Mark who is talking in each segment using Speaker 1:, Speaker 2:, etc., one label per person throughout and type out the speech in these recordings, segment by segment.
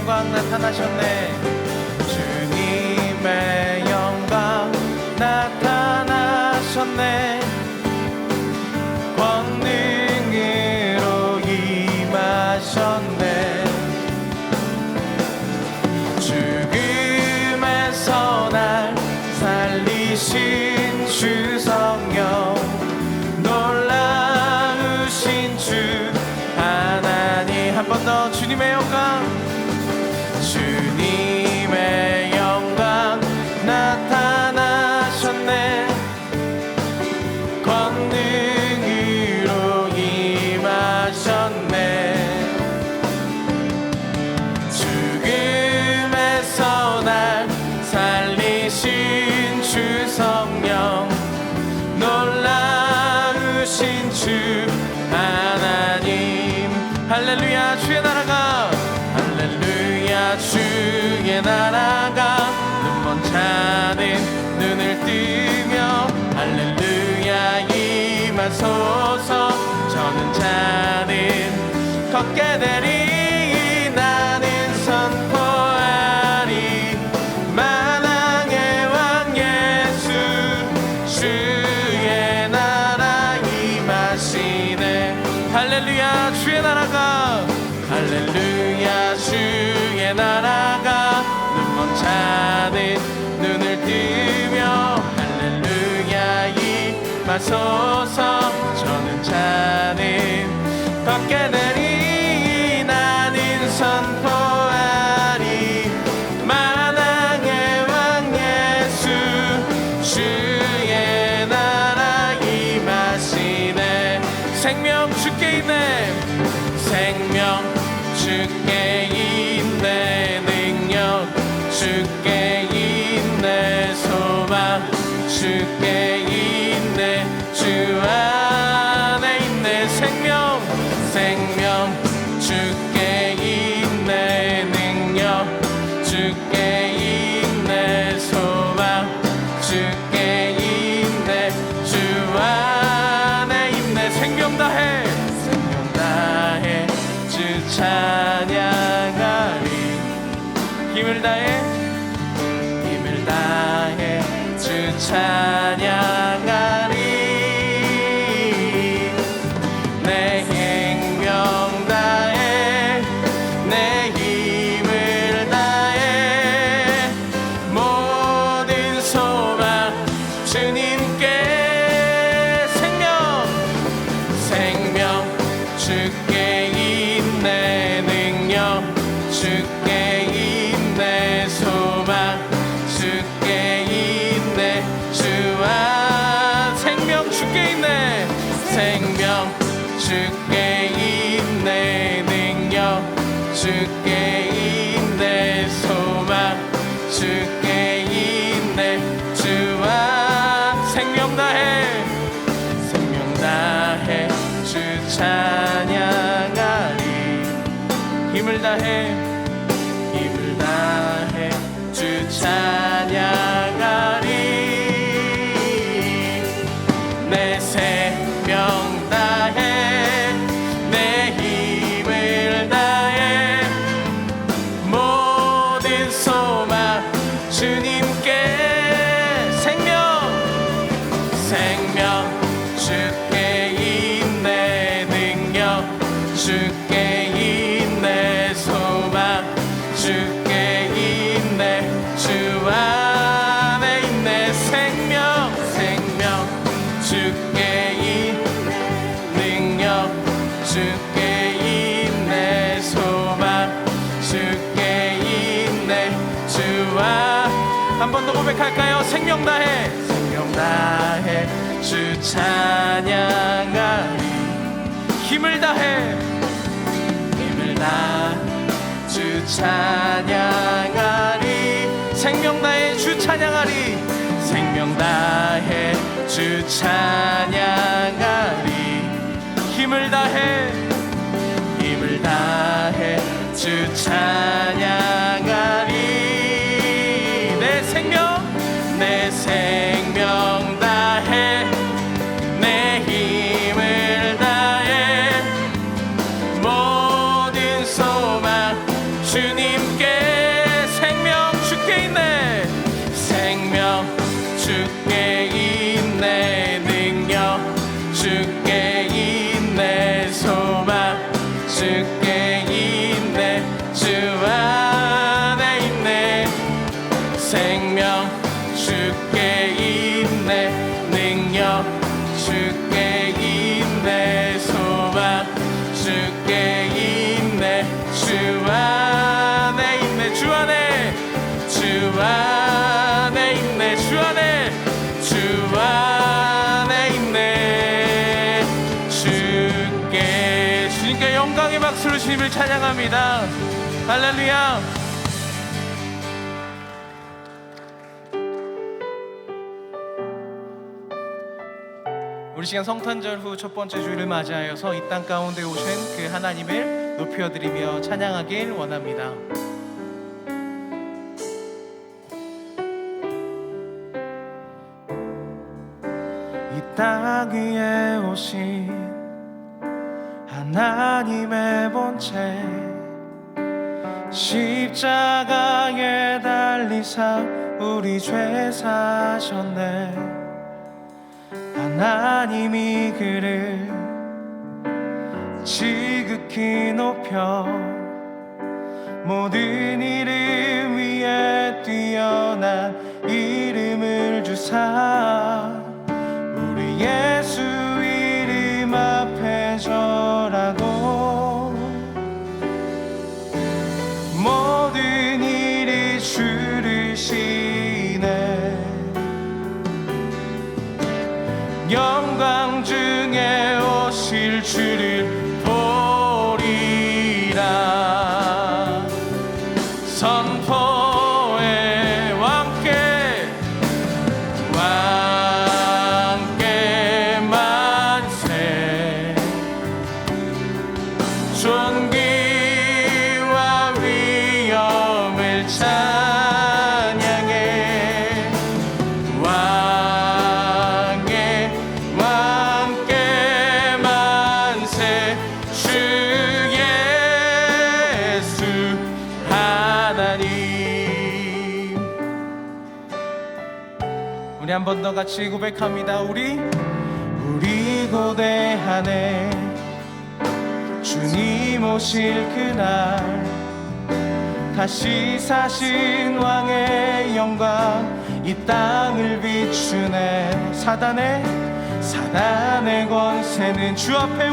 Speaker 1: 영광 나타나셨네. 주님의 영광 나타나셨네. 권능으로 임하셨네. 죽음에서 날 살리신 주 성령, 놀라우신 주 하나님. 한 번 더 주님의 영광, 주님의 영광 나타나셨네. 권능으로 임하셨네. 죽음에서 날 살리신 주 성령, 놀라우신 주 하나님. 할렐루야. 주의 나라가, 할렐루야. 주의 나라가 눈먼 자는 눈을 뜨며 할렐루야 임하소서. 저는 자는 걷게 되리. 나는 선포하리. 만왕의 왕 예수, 주의 나라 임하시네. 할렐루야. 주의 나라가, 할렐루야. 주의 나라가 눈먼 자는 눈을 뜨며 할렐루야 임하소서. 저는 자는 걷게 되리. 나는 선포하리. 만왕의 왕 예수, 주의 나라 임하시네. 생명 주께 있네. 생명 주께 있네. 능력 주께 있네. 소망 주께 있네. 주 안에 있네. 생명, 생명 주께 있네. 능력 주께 있네. 소망 주께 있네. 주 안에 있네. 생명 다해, 생명 다해 주 찬양하리. 힘을 다해, 힘을 다해 주 찬양하리. 내 생명 다해, 내 힘을 다해 모든 소망 주님께. 생명, 생명 주께 있네. 능력 주께 있네. 소망 주께 있네. 주와 생명 주께 있네. 생명 주께 있네. 능력 주께 있네. 소망 주께 있네. 주와 생명 다해, 생명 다해 주 찬양하리. 힘을 다해, 힘을 다해 주 찬양하리. 내 생명 다해, 내 힘을 다해 모든 소망 주님께. 생명, 생명 주께 있네. 능력 주께 있네. 소망 주께 있네. 주 안에 있네. 생명, 생명 주께 있네. 능력 주께 있네. 소망 주께 있네. 주와 한 번 더 고백할까요? 생명 다해, 생명 다해 주 찬양하리. 힘을 다해, 힘을 다해 주 찬양하리. 생명 다해 주 찬양하리. 생명 다해 주 찬양하리. 힘을 다해, 힘을 다해 주 찬양하리. 내 생명, 내 생명 다해, 내 힘을 다해 모든 소망 주님께. 주께 있네 능력, 주께 있네 소망, 주께 있네 주 안에 있네 생명, 주께 있네 능력, 주께 있네 소망, 주께 있네 주 안에 있네 주 안에 주 안에 있네 주 안에 주 안에 있네 주님께 영광의 박수로 주님을 찬양합니다. 할렐루야. 우리 시간 성탄절 후 첫 번째 주일을 맞이하여서 이 땅 가운데 오신 그 하나님을 높여드리며 찬양하길 원합니다. 이 땅 위에 오신 하나님의 본체 십자가에 달리사 우리 죄 사셨네. 하나님이 그를 지극히 높여 모든 이름 위에 뛰어난 이름을 주사 우리 예수 이름 앞에 절하고 모든 일이 주를 시네. 영광 중에 오실 주를 보리라. 선포의 왕께 왕께 만세 존귀와 위엄을 찬양해 왕께 만세 주 예수 하나님. 우리 한 번 더 같이 고백합니다. 우리 고대하네 주님 오실 그날 다시 사신 왕의 영광 이 땅을 비추네. 사단의 권세는 주 앞에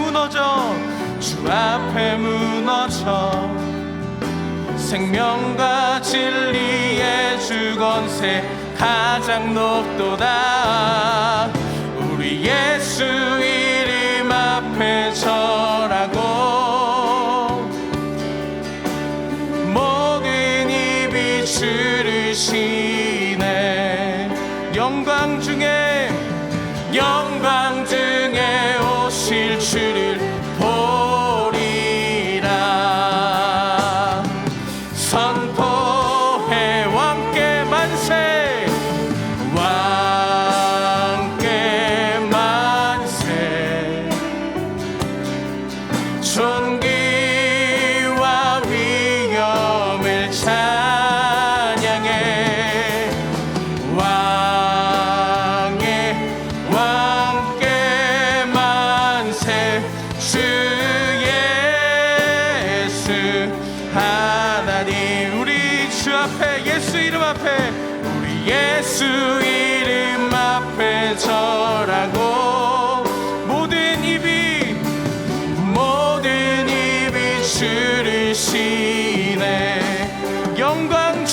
Speaker 1: 무너져 생명과 진리의 주 권세 가장 높도다. 우리 예수 이름 앞에 절하고 모든 입이 주를 시네. 영광 중에 오실 주를 보리라. 선포해 왕께 만세 왕께 만세 존귀와 위엄을 찬양해 왕께 만세 주 예수 하나님. 우리 주 앞에 예수 이름 앞에 우리 예수 이름 앞에 절하고 모든 입이 주를 시네. 영광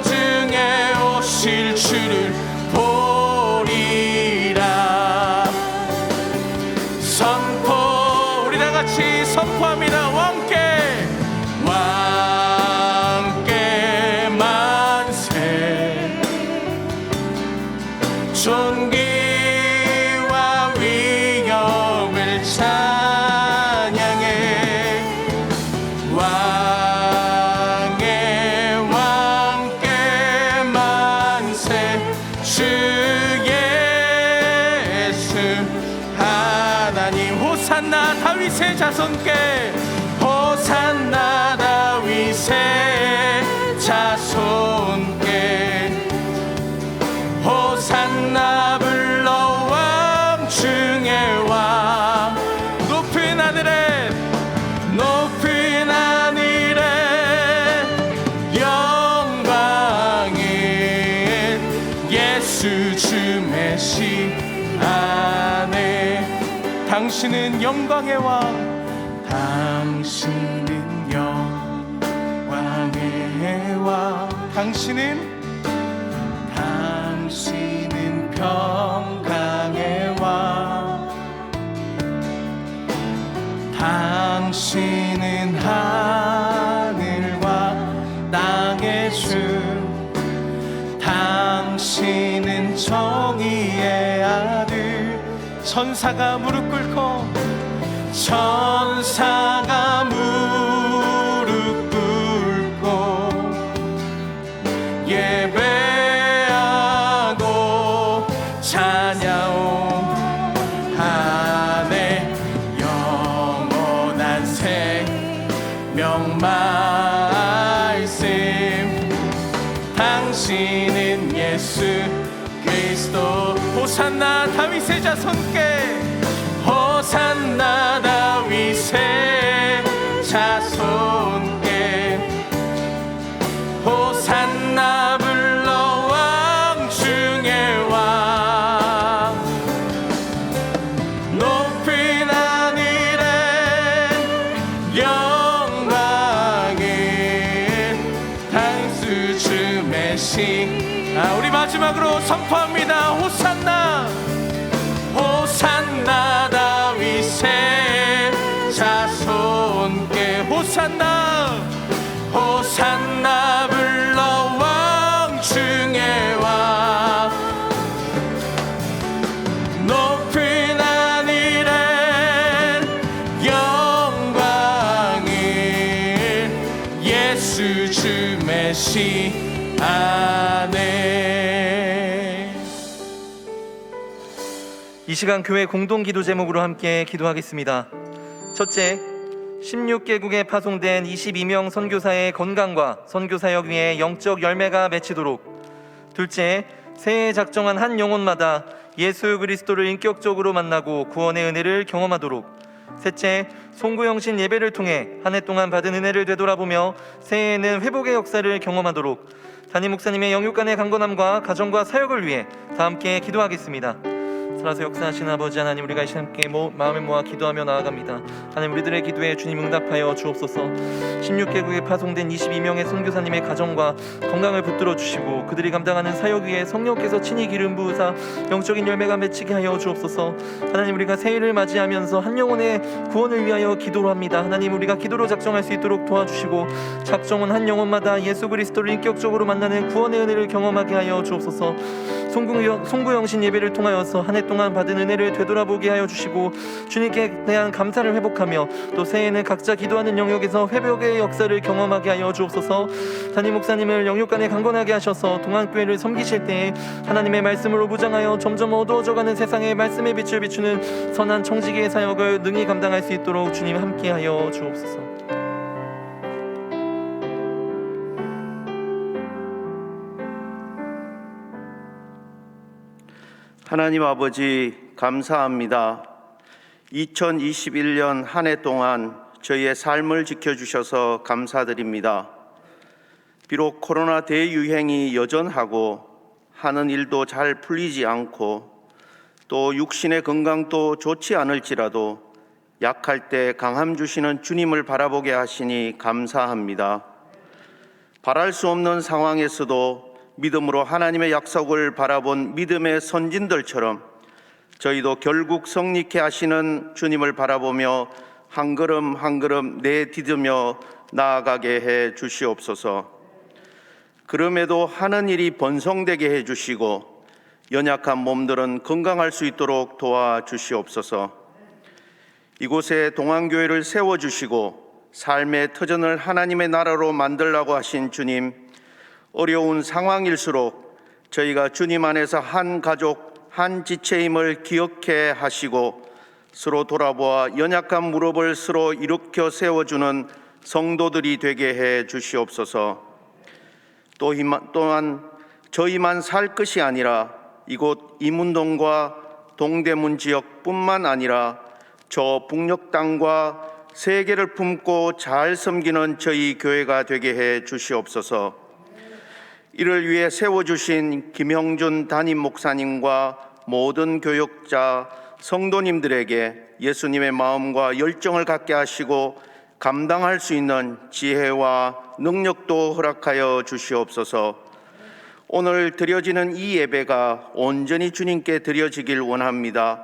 Speaker 1: 중에 오실 주를 보리라. 선포 우리 다 같이 선포합니다. 왕께 만세 존귀와 위엄을 찬양해 왕께 만세 주 예수 하나님. 호산나 다윗의 자손께 호산나 다윗의 자손께 시 안에 당신은 영광의 왕 당신은 영광의 왕 당신은 평강의 왕 당신은 하늘과 땅의 주 당신은 정의의 아들 천사가 무릎 꿇고 예배하고 찬양하네 영원한 생명 말씀 당신은 예수 그리스도 호산나 다윗의 자손께 호산나 다윗의 자손께 호산나 불러 왕 중의 왕 높은 하늘에 영광을 당수 주의 신 우리 마지막으로 선포합니다. 호산나 호산나 다윗의 자손께 호산나 호산나 불러 왕 중의 왕 높은 하늘에 영광을 예수 주 메시 안에.
Speaker 2: 이 시간 교회 공동 기도 제목으로 함께 기도하겠습니다. 첫째, 16개국에 파송된 22명 선교사의 건강과 선교사역 위에 영적 열매가 맺히도록. 둘째, 새해에 작정한 한 영혼마다 예수 그리스도를 인격적으로 만나고 구원의 은혜를 경험하도록. 셋째, 송구영신 예배를 통해 한 해 동안 받은 은혜를 되돌아보며 새해에는 회복의 역사를 경험하도록. 담임 목사님의 영육간의 강건함과 가정과 사역을 위해 다 함께 기도하겠습니다. 살아서 역사하시는 아버지 하나님, 우리가 이 시간 함께 마음을 모아 기도하며 나아갑니다. 하나님, 우리들의 기도에 주님 응답하여 주옵소서. 16개국에 파송된 22명의 선교사님의 가정과 건강을 붙들어 주시고 그들이 감당하는 사역 위에 성령께서 친히 기름 부으사 영적인 열매가 맺히게 하여 주옵소서. 하나님, 우리가 새해를 맞이하면서 한 영혼의 구원을 위하여 기도로 합니다. 하나님, 우리가 기도로 작정할 수 있도록 도와주시고 작정은 한 영혼마다 예수 그리스도를 인격적으로 만나는 구원의 은혜를 경험하게 하여 주옵소서. 송구영신 예배를 통하여서 한 해 동안 받은 은혜를 되돌아보게 하여 주시고 주님께 대한 감사를 회복하며 또 새해에는 각자 기도하는 영역에서 회복의 역사를 경험하게 하여 주옵소서. 담임 목사님을 영육간에 강건하게 하셔서 동안교회를 섬기실 때에 하나님의 말씀으로 무장하여 점점 어두워져가는 세상에 말씀의 빛을 비추는 선한 청지기의 사역을 능히 감당할 수 있도록 주님 함께하여 주옵소서.
Speaker 3: 하나님 아버지, 감사합니다. 2021년 한 해 동안 저희의 삶을 지켜주셔서 감사드립니다. 비록 코로나 대유행이 여전하고 하는 일도 잘 풀리지 않고 또 육신의 건강도 좋지 않을지라도 약할 때 강함 주시는 주님을 바라보게 하시니 감사합니다. 바랄 수 없는 상황에서도 믿음으로 하나님의 약속을 바라본 믿음의 선진들처럼 저희도 결국 성립케 하시는 주님을 바라보며 한 걸음 한 걸음 내디디며 나아가게 해 주시옵소서. 그럼에도 하는 일이 번성되게 해 주시고 연약한 몸들은 건강할 수 있도록 도와주시옵소서. 이곳에 동안교회를 세워주시고 삶의 터전을 하나님의 나라로 만들라고 하신 주님, 어려운 상황일수록 저희가 주님 안에서 한 가족, 한 지체임을 기억해 하시고 서로 돌아보아 연약한 무릎을 서로 일으켜 세워주는 성도들이 되게 해 주시옵소서. 또한 저희만 살 것이 아니라 이곳 이문동과 동대문 지역뿐만 아니라 저 북녘 땅과 세계를 품고 잘 섬기는 저희 교회가 되게 해 주시옵소서. 이를 위해 세워주신 김형준 담임 목사님과 모든 교역자, 성도님들에게 예수님의 마음과 열정을 갖게 하시고 감당할 수 있는 지혜와 능력도 허락하여 주시옵소서. 오늘 드려지는 이 예배가 온전히 주님께 드려지길 원합니다.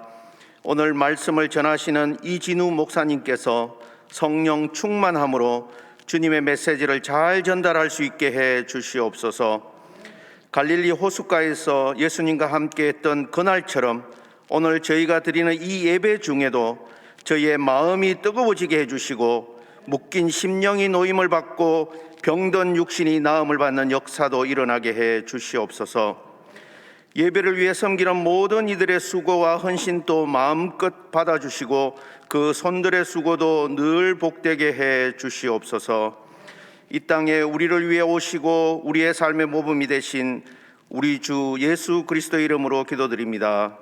Speaker 3: 오늘 말씀을 전하시는 이진우 목사님께서 성령 충만함으로 주님의 메시지를 잘 전달할 수 있게 해 주시옵소서. 갈릴리 호숫가에서 예수님과 함께 했던 그날처럼 오늘 저희가 드리는 이 예배 중에도 저희의 마음이 뜨거워지게 해주시고 묶인 심령이 노임을 받고 병든 육신이 나음을 받는 역사도 일어나게 해 주시옵소서. 예배를 위해 섬기는 모든 이들의 수고와 헌신도 마음껏 받아주시고 그 손들의 수고도 늘 복되게 해 주시옵소서. 이 땅에 우리를 위해 오시고 우리의 삶의 모범이 되신 우리 주 예수 그리스도 이름으로 기도드립니다.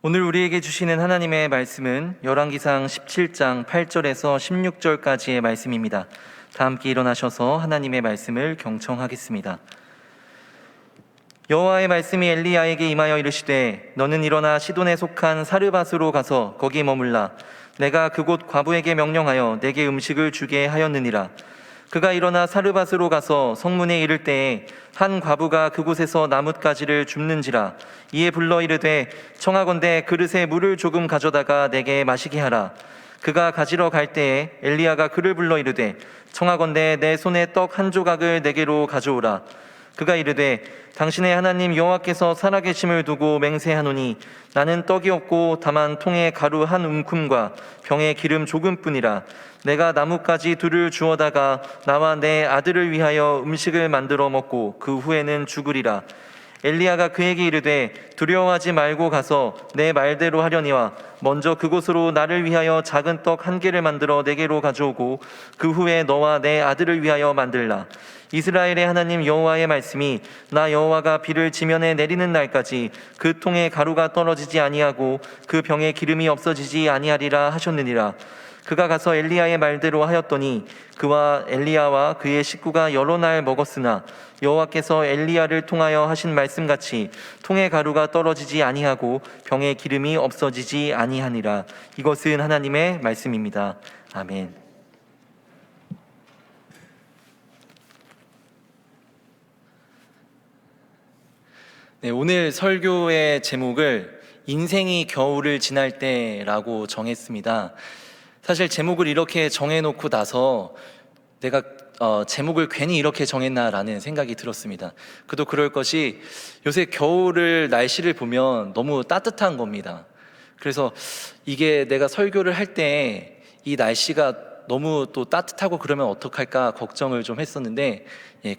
Speaker 2: 오늘 우리에게 주시는 하나님의 말씀은 열왕기상 17장 8절에서 16절까지의 말씀입니다. 다 함께 일어나셔서 하나님의 말씀을 경청하겠습니다. 여호와의 말씀이 엘리야에게 임하여 이르시되 너는 일어나 시돈에 속한 사르밧으로 가서 거기 머물라. 내가 그곳 과부에게 명령하여 내게 음식을 주게 하였느니라. 그가 일어나 사르밧으로 가서 성문에 이를 때에 한 과부가 그곳에서 나뭇가지를 줍는지라. 이에 불러 이르되 청하건대 그릇에 물을 조금 가져다가 내게 마시게 하라. 그가 가지러 갈 때에 엘리야가 그를 불러 이르되 청하건대 내 손에 떡 한 조각을 내게로 가져오라. 그가 이르되 당신의 하나님 여호와께서 살아계심을 두고 맹세하노니 나는 떡이 없고 다만 통에 가루 한 움큼과 병에 기름 조금뿐이라. 내가 나뭇가지 둘을 주워다가 나와 내 아들을 위하여 음식을 만들어 먹고 그 후에는 죽으리라. 엘리야가 그에게 이르되 두려워하지 말고 가서 내 말대로 하려니와 먼저 그곳으로 나를 위하여 작은 떡 한 개를 만들어 내게로 가져오고 그 후에 너와 내 아들을 위하여 만들라. 이스라엘의 하나님 여호와의 말씀이 나 여호와가 비를 지면에 내리는 날까지 그 통에 가루가 떨어지지 아니하고 그 병에 기름이 없어지지 아니하리라 하셨느니라. 그가 가서 엘리야의 말대로 하였더니 그와 엘리야와 그의 식구가 여러 날 먹었으나 여호와께서 엘리야를 통하여 하신 말씀같이 통에 가루가 떨어지지 아니하고 병에 기름이 없어지지 아니하니라. 이것은 하나님의 말씀입니다. 아멘. 네, 오늘 설교의 제목을 인생이 겨울을 지날 때라고 정했습니다. 사실 제목을 이렇게 정해놓고 나서 내가 제목을 괜히 이렇게 정했나라는 생각이 들었습니다. 그도 그럴 것이 요새 겨울을 날씨를 보면 너무 따뜻한 겁니다. 그래서 이게 내가 설교를 할 때 이 날씨가 너무 또 따뜻하고 그러면 어떡할까 걱정을 좀 했었는데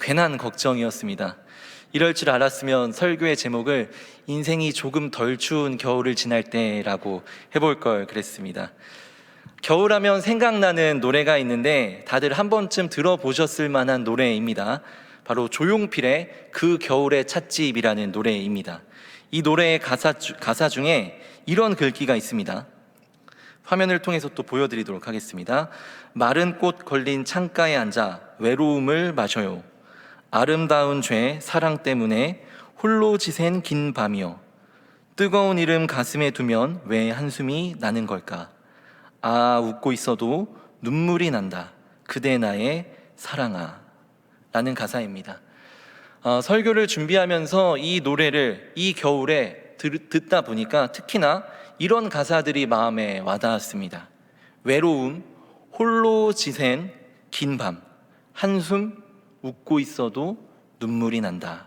Speaker 2: 괜한 걱정이었습니다. 이럴 줄 알았으면 설교의 제목을 인생이 조금 덜 추운 겨울을 지날 때라고 해볼 걸 그랬습니다. 겨울하면 생각나는 노래가 있는데 다들 한 번쯤 들어보셨을 만한 노래입니다. 바로 조용필의 그 겨울의 찻집이라는 노래입니다. 이 노래의 가사 중에 이런 글귀가 있습니다. 화면을 통해서 또 보여드리도록 하겠습니다. 마른 꽃 걸린 창가에 앉아 외로움을 마셔요. 아름다운 죄 사랑 때문에 홀로 지샌 긴 밤이여. 뜨거운 이름 가슴에 두면 왜 한숨이 나는 걸까? 아, 웃고 있어도 눈물이 난다. 그대 나의 사랑아. 라는 가사입니다. 설교를 준비하면서 이 노래를 이 겨울에 듣다 보니까 특히나 이런 가사들이 마음에 와닿았습니다. 외로움, 홀로 지샌 긴 밤, 한숨, 웃고 있어도 눈물이 난다.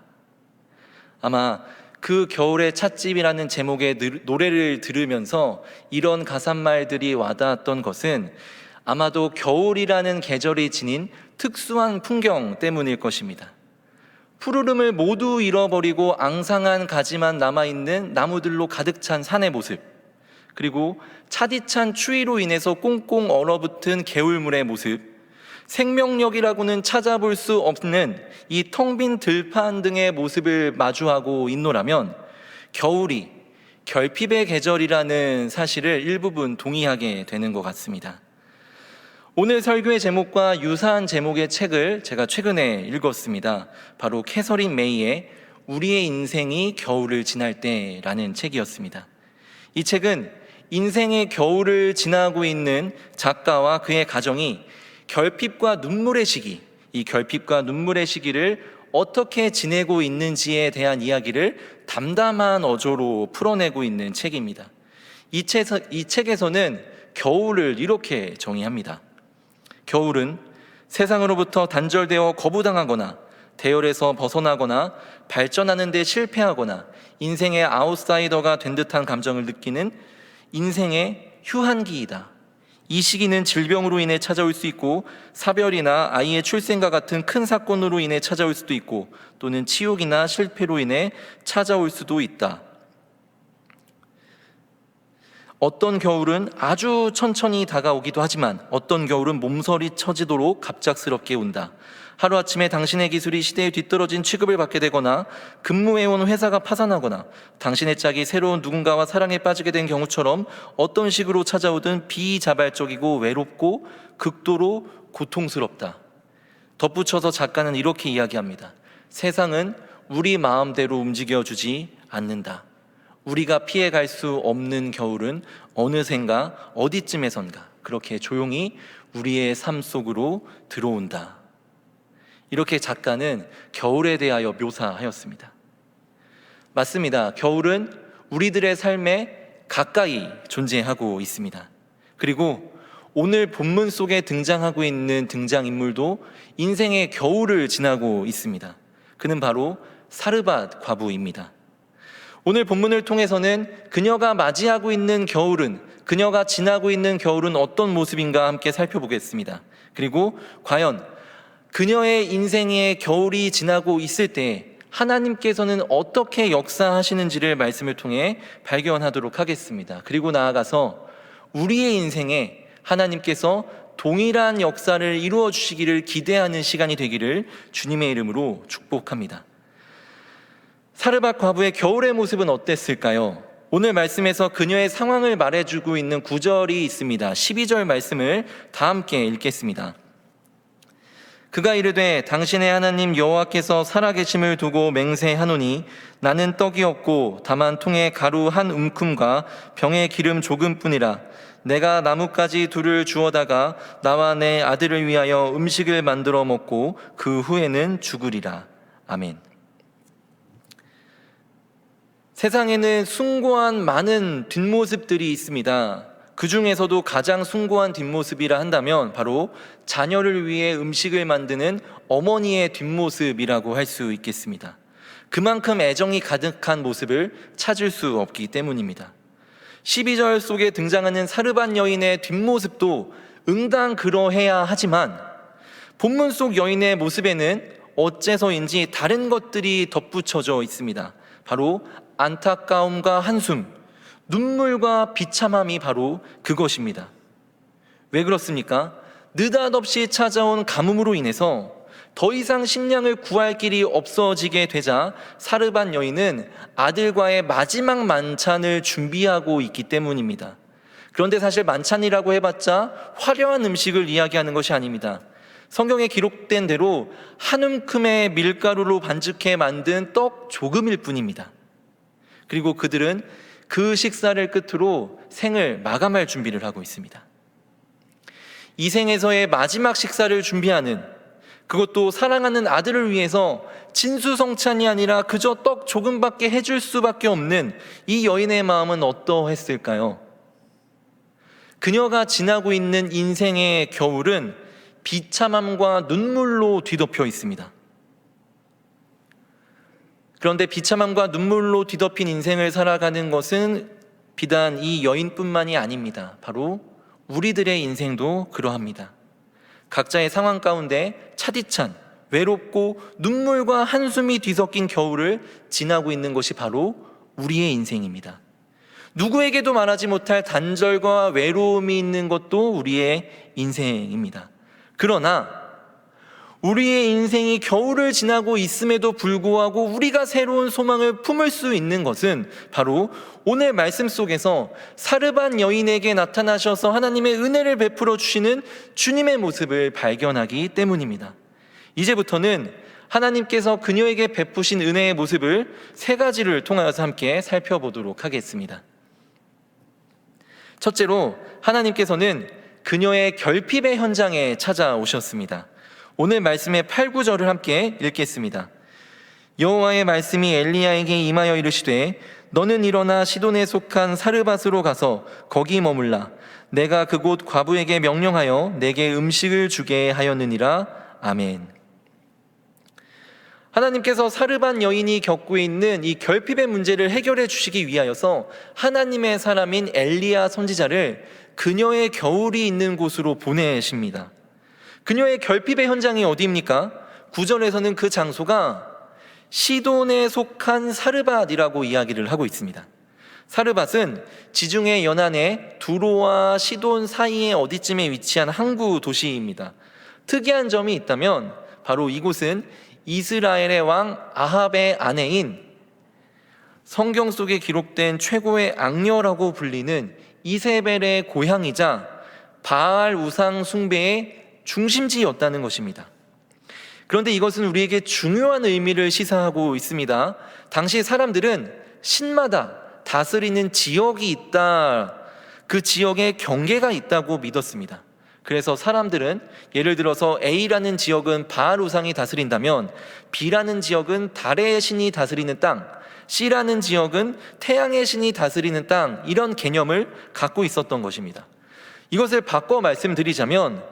Speaker 2: 아마 그 겨울의 찻집이라는 제목의 노래를 들으면서 이런 가사말들이 와닿았던 것은 아마도 겨울이라는 계절이 지닌 특수한 풍경 때문일 것입니다. 푸르름을 모두 잃어버리고 앙상한 가지만 남아있는 나무들로 가득 찬 산의 모습, 그리고 차디찬 추위로 인해서 꽁꽁 얼어붙은 개울물의 모습, 생명력이라고는 찾아볼 수 없는 이 텅 빈 들판 등의 모습을 마주하고 있노라면 겨울이 결핍의 계절이라는 사실을 일부분 동의하게 되는 것 같습니다. 오늘 설교의 제목과 유사한 제목의 책을 제가 최근에 읽었습니다. 바로 캐서린 메이의 우리의 인생이 겨울을 지날 때라는 책이었습니다. 이 책은 인생의 겨울을 지나고 있는 작가와 그의 가정이 결핍과 눈물의 시기, 이 결핍과 눈물의 시기를 어떻게 지내고 있는지에 대한 이야기를 담담한 어조로 풀어내고 있는 책입니다. 이 책에서는 겨울을 이렇게 정의합니다. 겨울은 세상으로부터 단절되어 거부당하거나 대열에서 벗어나거나 발전하는 데 실패하거나 인생의 아웃사이더가 된 듯한 감정을 느끼는 인생의 휴한기이다. 이 시기는 질병으로 인해 찾아올 수 있고 사별이나 아이의 출생과 같은 큰 사건으로 인해 찾아올 수도 있고 또는 치욕이나 실패로 인해 찾아올 수도 있다. 어떤 겨울은 아주 천천히 다가오기도 하지만 어떤 겨울은 몸서리 쳐지도록 갑작스럽게 온다. 하루아침에 당신의 기술이 시대에 뒤떨어진 취급을 받게 되거나 근무해온 회사가 파산하거나 당신의 짝이 새로운 누군가와 사랑에 빠지게 된 경우처럼 어떤 식으로 찾아오든 비자발적이고 외롭고 극도로 고통스럽다. 덧붙여서 작가는 이렇게 이야기합니다. 세상은 우리 마음대로 움직여주지 않는다. 우리가 피해갈 수 없는 겨울은 어느샌가 어디쯤에선가 그렇게 조용히 우리의 삶 속으로 들어온다. 이렇게 작가는 겨울에 대하여 묘사하였습니다. 맞습니다. 겨울은 우리들의 삶에 가까이 존재하고 있습니다. 그리고 오늘 본문 속에 등장하고 있는 등장인물도 인생의 겨울을 지나고 있습니다. 그는 바로 사르밧 과부입니다. 오늘 본문을 통해서는 그녀가 맞이하고 있는 겨울은, 그녀가 지나고 있는 겨울은 어떤 모습인가 함께 살펴보겠습니다. 그리고 과연 그녀의 인생의 겨울이 지나고 있을 때 하나님께서는 어떻게 역사하시는지를 말씀을 통해 발견하도록 하겠습니다. 그리고 나아가서 우리의 인생에 하나님께서 동일한 역사를 이루어 주시기를 기대하는 시간이 되기를 주님의 이름으로 축복합니다. 사르밧 과부의 겨울의 모습은 어땠을까요? 오늘 말씀에서 그녀의 상황을 말해주고 있는 구절이 있습니다. 12절 말씀을 다 함께 읽겠습니다. 그가 이르되 당신의 하나님 여호와께서 살아계심을 두고 맹세하노니 나는 떡이 없고 다만 통에 가루 한 움큼과 병에 기름 조금뿐이라. 내가 나뭇가지 둘을 주워다가 나와 내 아들을 위하여 음식을 만들어 먹고 그 후에는 죽으리라. 아멘. 세상에는 숭고한 많은 뒷모습들이 있습니다. 그 중에서도 가장 숭고한 뒷모습이라 한다면 바로 자녀를 위해 음식을 만드는 어머니의 뒷모습이라고 할 수 있겠습니다. 그만큼 애정이 가득한 모습을 찾을 수 없기 때문입니다. 12절 속에 등장하는 사르밧 여인의 뒷모습도 응당 그러해야 하지만 본문 속 여인의 모습에는 어째서인지 다른 것들이 덧붙여져 있습니다. 바로 안타까움과 한숨, 눈물과 비참함이 바로 그것입니다. 왜 그렇습니까? 느닷없이 찾아온 가뭄으로 인해서 더 이상 식량을 구할 길이 없어지게 되자 사르밧 여인은 아들과의 마지막 만찬을 준비하고 있기 때문입니다. 그런데 사실 만찬이라고 해봤자 화려한 음식을 이야기하는 것이 아닙니다. 성경에 기록된 대로 한 움큼의 밀가루로 반죽해 만든 떡 조금일 뿐입니다. 그리고 그들은 그 식사를 끝으로 생을 마감할 준비를 하고 있습니다. 이 생에서의 마지막 식사를 준비하는, 그것도 사랑하는 아들을 위해서 진수성찬이 아니라 그저 떡 조금밖에 해줄 수밖에 없는 이 여인의 마음은 어떠했을까요? 그녀가 지나고 있는 인생의 겨울은 비참함과 눈물로 뒤덮여 있습니다. 그런데 비참함과 눈물로 뒤덮인 인생을 살아가는 것은 비단 이 여인뿐만이 아닙니다. 바로 우리들의 인생도 그러합니다. 각자의 상황 가운데 차디찬, 외롭고 눈물과 한숨이 뒤섞인 겨울을 지나고 있는 것이 바로 우리의 인생입니다. 누구에게도 말하지 못할 단절과 외로움이 있는 것도 우리의 인생입니다. 그러나 우리의 인생이 겨울을 지나고 있음에도 불구하고 우리가 새로운 소망을 품을 수 있는 것은 바로 오늘 말씀 속에서 사르반 여인에게 나타나셔서 하나님의 은혜를 베풀어 주시는 주님의 모습을 발견하기 때문입니다. 이제부터는 하나님께서 그녀에게 베푸신 은혜의 모습을 세 가지를 통하여서 함께 살펴보도록 하겠습니다. 첫째로 하나님께서는 그녀의 결핍의 현장에 찾아오셨습니다. 오늘 말씀의 8, 9절을 함께 읽겠습니다. 여호와의 말씀이 엘리야에게 임하여 이르시되 너는 일어나 시돈에 속한 사르밧으로 가서 거기 머물라. 내가 그곳 과부에게 명령하여 내게 음식을 주게 하였느니라. 아멘. 하나님께서 사르밧 여인이 겪고 있는 이 결핍의 문제를 해결해 주시기 위하여서 하나님의 사람인 엘리야 선지자를 그녀의 겨울이 있는 곳으로 보내십니다. 그녀의 결핍의 현장이 어디입니까? 9절에서는 그 장소가 시돈에 속한 사르밧이라고 이야기를 하고 있습니다. 사르밧은 지중해 연안의 두로와 시돈 사이에 어디쯤에 위치한 항구 도시입니다. 특이한 점이 있다면 바로 이곳은 이스라엘의 왕 아합의 아내인 성경 속에 기록된 최고의 악녀라고 불리는 이세벨의 고향이자 바알 우상 숭배의 중심지였다는 것입니다. 그런데 이것은 우리에게 중요한 의미를 시사하고 있습니다. 당시 사람들은 신마다 다스리는 지역이 있다, 그 지역에 경계가 있다고 믿었습니다. 그래서 사람들은 예를 들어서 A라는 지역은 바알 우상이 다스린다면 B라는 지역은 달의 신이 다스리는 땅, C라는 지역은 태양의 신이 다스리는 땅, 이런 개념을 갖고 있었던 것입니다. 이것을 바꿔 말씀드리자면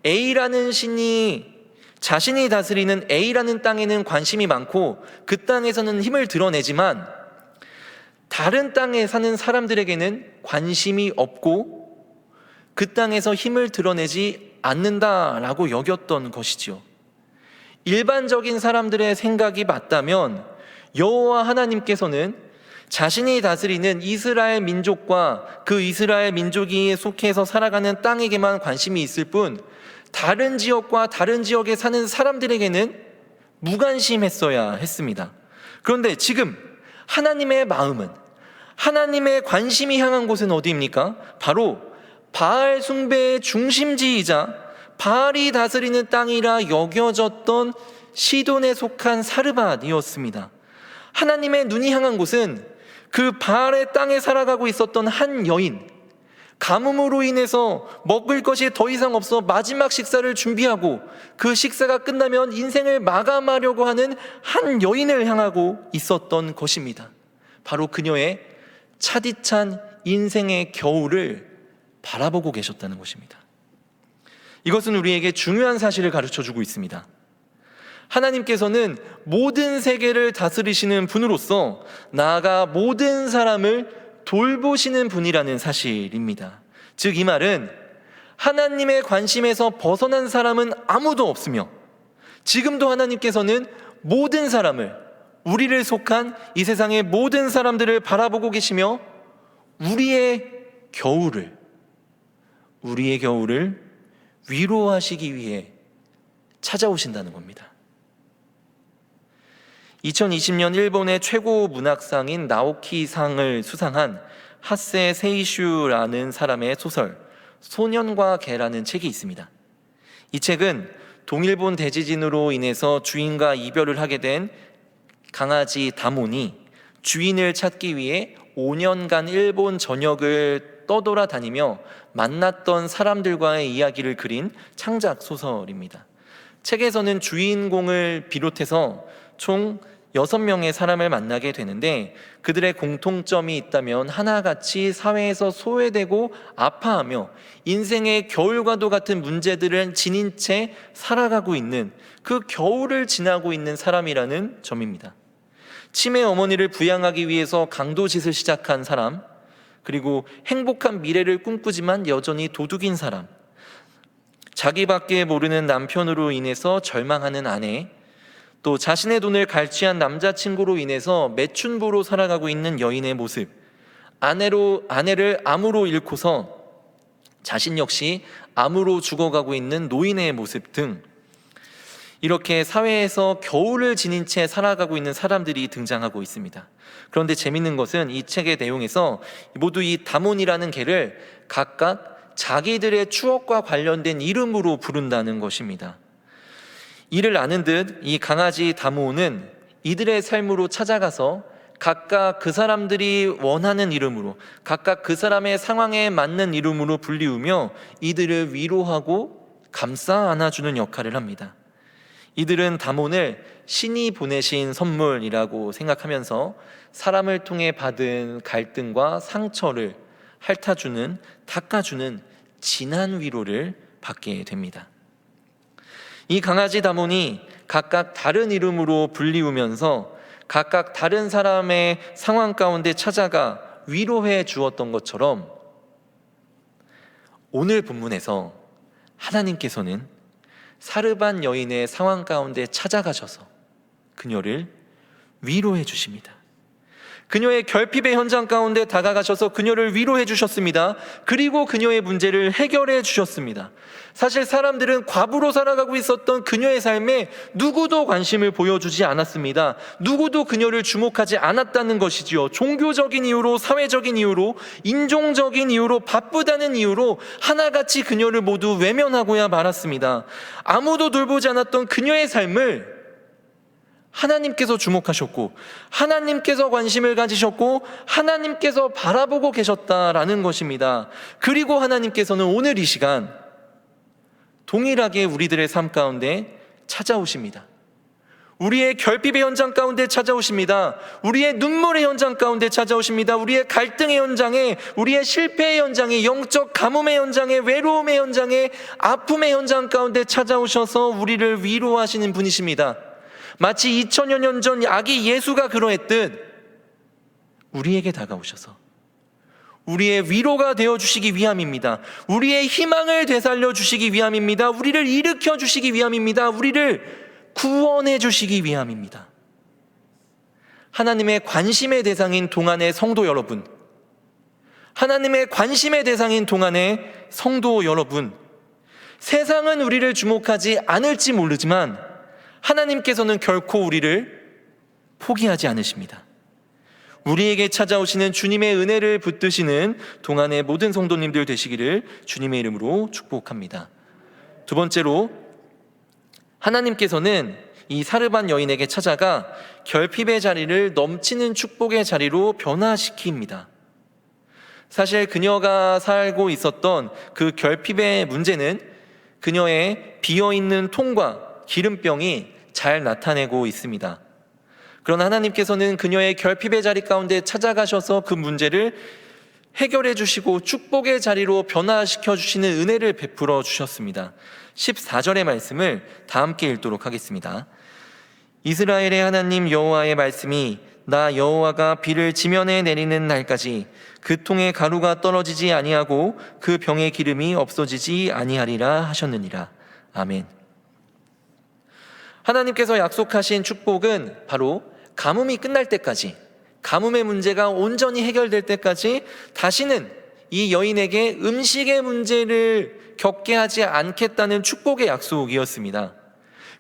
Speaker 2: A라는 신이 자신이 다스리는 A라는 땅에는 관심이 많고 그 땅에서는 힘을 드러내지만 다른 땅에 사는 사람들에게는 관심이 없고 그 땅에서 힘을 드러내지 않는다라고 여겼던 것이지요. 일반적인 사람들의 생각이 맞다면 여호와 하나님께서는 자신이 다스리는 이스라엘 민족과 그 이스라엘 민족이 속해서 살아가는 땅에게만 관심이 있을 뿐 다른 지역과 다른 지역에 사는 사람들에게는 무관심했어야 했습니다. 그런데 지금 하나님의 마음은, 하나님의 관심이 향한 곳은 어디입니까? 바로 바알 숭배의 중심지이자 바알이 다스리는 땅이라 여겨졌던 시돈에 속한 사르밧이었습니다. 하나님의 눈이 향한 곳은 그 바알의 땅에 살아가고 있었던 한 여인, 가뭄으로 인해서 먹을 것이 더 이상 없어 마지막 식사를 준비하고 그 식사가 끝나면 인생을 마감하려고 하는 한 여인을 향하고 있었던 것입니다. 바로 그녀의 차디찬 인생의 겨울을 바라보고 계셨다는 것입니다. 이것은 우리에게 중요한 사실을 가르쳐주고 있습니다. 하나님께서는 모든 세계를 다스리시는 분으로서 나아가 모든 사람을 돌보시는 분이라는 사실입니다. 즉 이 말은 하나님의 관심에서 벗어난 사람은 아무도 없으며 지금도 하나님께서는 모든 사람을, 우리를 속한 이 세상의 모든 사람들을 바라보고 계시며 우리의 겨울을 위로하시기 위해 찾아오신다는 겁니다. 2020년 일본의 최고 문학상인 나오키상을 수상한 하세 세이슈라는 사람의 소설 소년과 개라는 책이 있습니다. 이 책은 동일본 대지진으로 인해서 주인과 이별을 하게 된 강아지 다몬이 주인을 찾기 위해 5년간 일본 전역을 떠돌아다니며 만났던 사람들과의 이야기를 그린 창작 소설입니다. 책에서는 주인공을 비롯해서 총 6명의 사람을 만나게 되는데 그들의 공통점이 있다면 하나같이 사회에서 소외되고 아파하며 인생의 겨울과도 같은 문제들을 지닌 채 살아가고 있는, 그 겨울을 지나고 있는 사람이라는 점입니다. 치매 어머니를 부양하기 위해서 강도짓을 시작한 사람, 그리고 행복한 미래를 꿈꾸지만 여전히 도둑인 사람, 자기밖에 모르는 남편으로 인해서 절망하는 아내, 또 자신의 돈을 갈취한 남자친구로 인해서 매춘부로 살아가고 있는 여인의 모습, 아내를 암으로 잃고서 자신 역시 암으로 죽어가고 있는 노인의 모습 등 이렇게 사회에서 겨울을 지닌 채 살아가고 있는 사람들이 등장하고 있습니다. 그런데 재밌는 것은 이 책의 내용에서 모두 이 다몬이라는 개를 각각 자기들의 추억과 관련된 이름으로 부른다는 것입니다. 이를 아는 듯 이 강아지 다몬은 이들의 삶으로 찾아가서 각각 그 사람들이 원하는 이름으로, 각각 그 사람의 상황에 맞는 이름으로 불리우며 이들을 위로하고 감싸 안아주는 역할을 합니다. 이들은 다몬을 신이 보내신 선물이라고 생각하면서 사람을 통해 받은 갈등과 상처를 핥아주는, 닦아주는 진한 위로를 받게 됩니다. 이 강아지 다몬이 각각 다른 이름으로 불리우면서 각각 다른 사람의 상황 가운데 찾아가 위로해 주었던 것처럼 오늘 본문에서 하나님께서는 사르반 여인의 상황 가운데 찾아가셔서 그녀를 위로해 주십니다. 그녀의 결핍의 현장 가운데 다가가셔서 그녀를 위로해 주셨습니다. 그리고 그녀의 문제를 해결해 주셨습니다. 사실 사람들은 과부로 살아가고 있었던 그녀의 삶에 누구도 관심을 보여주지 않았습니다. 누구도 그녀를 주목하지 않았다는 것이지요. 종교적인 이유로, 사회적인 이유로, 인종적인 이유로, 바쁘다는 이유로 하나같이 그녀를 모두 외면하고야 말았습니다. 아무도 돌보지 않았던 그녀의 삶을 하나님께서 주목하셨고, 하나님께서 관심을 가지셨고, 하나님께서 바라보고 계셨다라는 것입니다. 그리고 하나님께서는 오늘 이 시간 동일하게 우리들의 삶 가운데 찾아오십니다. 우리의 결핍의 현장 가운데 찾아오십니다. 우리의 눈물의 현장 가운데 찾아오십니다. 우리의 갈등의 현장에, 우리의 실패의 현장에, 영적 가뭄의 현장에, 외로움의 현장에, 아픔의 현장 가운데 찾아오셔서 우리를 위로하시는 분이십니다. 마치 2000여 년 전 아기 예수가 그러했듯 우리에게 다가오셔서 우리의 위로가 되어주시기 위함입니다. 우리의 희망을 되살려 주시기 위함입니다. 우리를 일으켜 주시기 위함입니다. 우리를 구원해 주시기 위함입니다. 하나님의 관심의 대상인 동안의 성도 여러분, 하나님의 관심의 대상인 동안의 성도 여러분, 세상은 우리를 주목하지 않을지 모르지만 하나님께서는 결코 우리를 포기하지 않으십니다. 우리에게 찾아오시는 주님의 은혜를 붙드시는 동안의 모든 성도님들 되시기를 주님의 이름으로 축복합니다. 두 번째로, 하나님께서는 이 사르반 여인에게 찾아가 결핍의 자리를 넘치는 축복의 자리로 변화시킵니다. 사실 그녀가 살고 있었던 그 결핍의 문제는 그녀의 비어있는 통과 기름병이 잘 나타내고 있습니다. 그러나 하나님께서는 그녀의 결핍의 자리 가운데 찾아가셔서 그 문제를 해결해 주시고 축복의 자리로 변화시켜 주시는 은혜를 베풀어 주셨습니다. 14절의 말씀을 다 함께 읽도록 하겠습니다. 이스라엘의 하나님 여호와의 말씀이 나 여호와가 비를 지면에 내리는 날까지 그 통에 가루가 떨어지지 아니하고 그 병의 기름이 없어지지 아니하리라 하셨느니라. 아멘. 하나님께서 약속하신 축복은 바로 가뭄이 끝날 때까지, 가뭄의 문제가 온전히 해결될 때까지 다시는 이 여인에게 음식의 문제를 겪게 하지 않겠다는 축복의 약속이었습니다.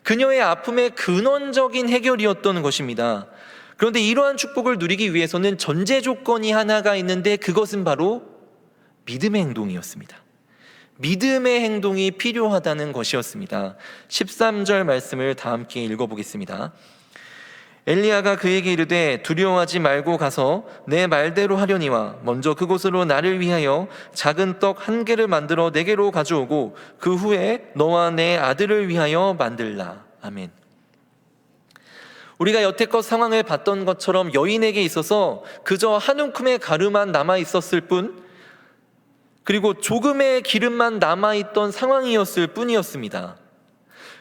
Speaker 2: 그녀의 아픔의 근원적인 해결이었던 것입니다. 그런데 이러한 축복을 누리기 위해서는 전제 조건이 하나가 있는데 그것은 바로 믿음의 행동이었습니다. 믿음의 행동이 필요하다는 것이었습니다. 13절 말씀을 다 함께 읽어보겠습니다. 엘리야가 그에게 이르되 두려워하지 말고 가서 내 말대로 하려니와 먼저 그곳으로 나를 위하여 작은 떡 1개를 만들어 내게로 가져오고 그 후에 너와 내 아들을 위하여 만들라. 아멘. 우리가 여태껏 상황을 봤던 것처럼 여인에게 있어서 그저 한 움큼의 가루만 남아있었을 뿐, 그리고 조금의 기름만 남아있던 상황이었을 뿐이었습니다.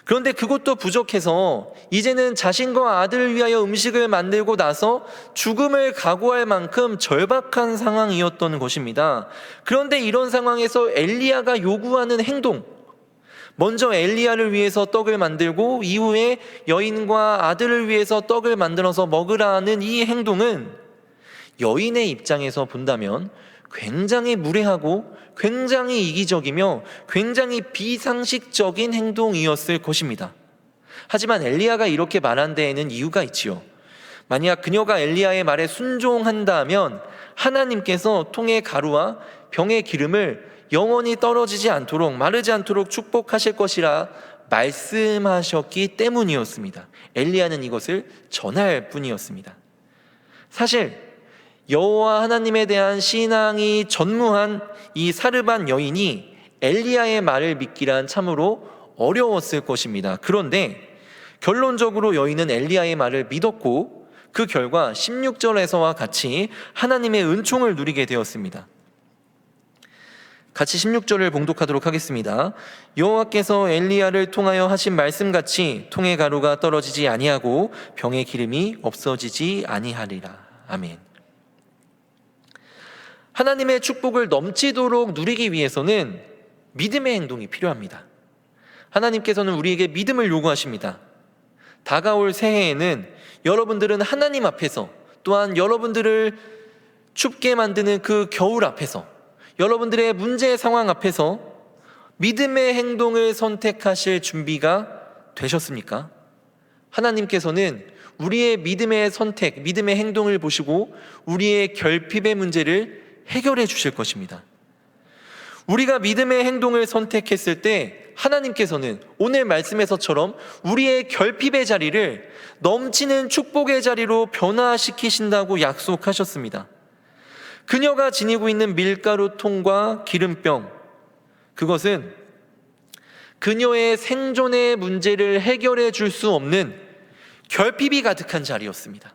Speaker 2: 그런데 그것도 부족해서 이제는 자신과 아들을 위하여 음식을 만들고 나서 죽음을 각오할 만큼 절박한 상황이었던 것입니다. 그런데 이런 상황에서 엘리야가 요구하는 행동, 먼저 엘리야를 위해서 떡을 만들고 이후에 여인과 아들을 위해서 떡을 만들어서 먹으라 하는 이 행동은 여인의 입장에서 본다면 굉장히 무례하고 굉장히 이기적이며 굉장히 비상식적인 행동이었을 것입니다. 하지만 엘리야가 이렇게 말한 데에는 이유가 있지요. 만약 그녀가 엘리야의 말에 순종한다면 하나님께서 통의 가루와 병의 기름을 영원히 떨어지지 않도록, 마르지 않도록 축복하실 것이라 말씀하셨기 때문이었습니다. 엘리야는 이것을 전할 뿐이었습니다. 사실 여호와 하나님에 대한 신앙이 전무한 이 사르반 여인이 엘리야의 말을 믿기란 참으로 어려웠을 것입니다. 그런데 결론적으로 여인은 엘리야의 말을 믿었고 그 결과 16절에서와 같이 하나님의 은총을 누리게 되었습니다. 같이 16절을 봉독하도록 하겠습니다. 여호와께서 엘리야를 통하여 하신 말씀같이 통의 가루가 떨어지지 아니하고 병의 기름이 없어지지 아니하리라. 아멘. 하나님의 축복을 넘치도록 누리기 위해서는 믿음의 행동이 필요합니다. 하나님께서는 우리에게 믿음을 요구하십니다. 다가올 새해에는 여러분들은 하나님 앞에서, 또한 여러분들을 춥게 만드는 그 겨울 앞에서, 여러분들의 문제 상황 앞에서 믿음의 행동을 선택하실 준비가 되셨습니까? 하나님께서는 우리의 믿음의 선택, 믿음의 행동을 보시고 우리의 결핍의 문제를 해결해 주실 것입니다. 우리가 믿음의 행동을 선택했을 때 하나님께서는 오늘 말씀에서처럼 우리의 결핍의 자리를 넘치는 축복의 자리로 변화시키신다고 약속하셨습니다. 그녀가 지니고 있는 밀가루통과 기름병, 그것은 그녀의 생존의 문제를 해결해 줄 수 없는 결핍이 가득한 자리였습니다.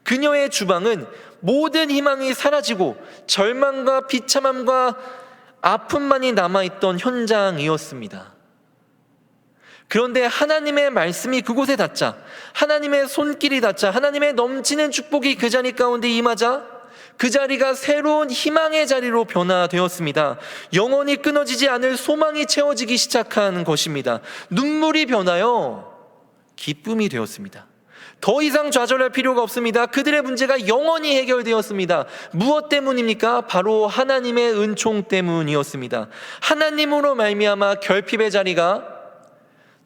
Speaker 2: 그녀의 주방은 모든 희망이 사라지고 절망과 비참함과 아픔만이 남아있던 현장이었습니다. 그런데 하나님의 말씀이 그곳에 닿자, 하나님의 손길이 닿자, 하나님의 넘치는 축복이 그 자리 가운데 임하자 그 자리가 새로운 희망의 자리로 변화되었습니다. 영원히 끊어지지 않을 소망이 채워지기 시작한 것입니다. 눈물이 변하여 기쁨이 되었습니다. 더 이상 좌절할 필요가 없습니다. 그들의 문제가 영원히 해결되었습니다. 무엇 때문입니까? 바로 하나님의 은총 때문이었습니다. 하나님으로 말미암아 결핍의 자리가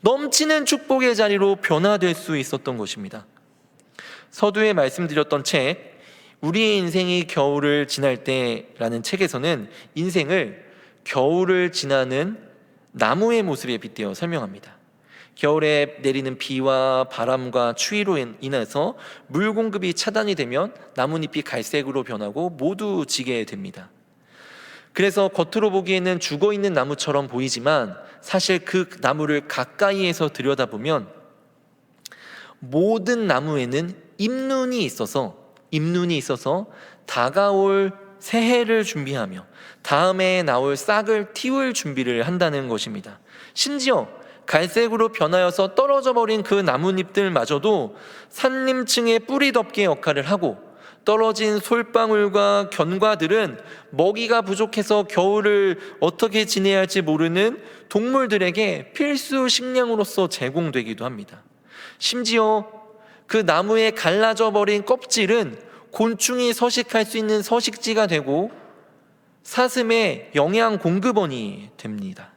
Speaker 2: 넘치는 축복의 자리로 변화될 수 있었던 것입니다. 서두에 말씀드렸던 책 우리의 인생이 겨울을 지날 때라는 책에서는 인생을 겨울을 지나는 나무의 모습에 빗대어 설명합니다. 겨울에 내리는 비와 바람과 추위로 인해서 물 공급이 차단이 되면 나뭇잎이 갈색으로 변하고 모두 지게 됩니다. 그래서 겉으로 보기에는 죽어있는 나무처럼 보이지만 사실 그 나무를 가까이에서 들여다보면 모든 나무에는 잎눈이 있어서 다가올 새해를 준비하며 다음에 나올 싹을 틔울 준비를 한다는 것입니다. 심지어 갈색으로 변하여서 떨어져 버린 그 나뭇잎들마저도 산림층의 뿌리 덮개 역할을 하고 떨어진 솔방울과 견과들은 먹이가 부족해서 겨울을 어떻게 지내야 할지 모르는 동물들에게 필수 식량으로서 제공되기도 합니다. 심지어 그 나무에 갈라져 버린 껍질은 곤충이 서식할 수 있는 서식지가 되고 사슴의 영양 공급원이 됩니다.